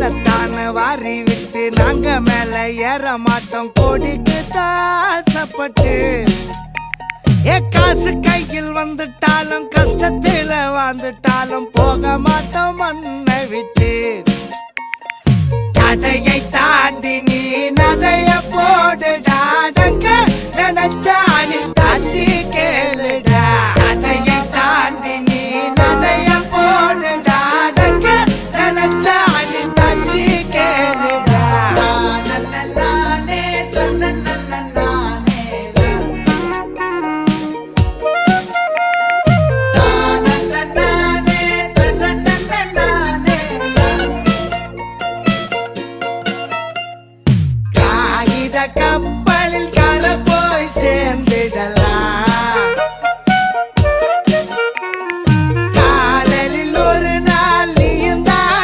பள்ளத்தான வாரி விட்டு நாங்க மேல ஏற மாட்டோம் கோடிக்கு தாசப்பட்டு காசு கையில் வந்துட்டாலும் கஷ்டத்துல வாழ்ந்துட்டாலும் போக மாட்டோம் மண்ணை விட்டு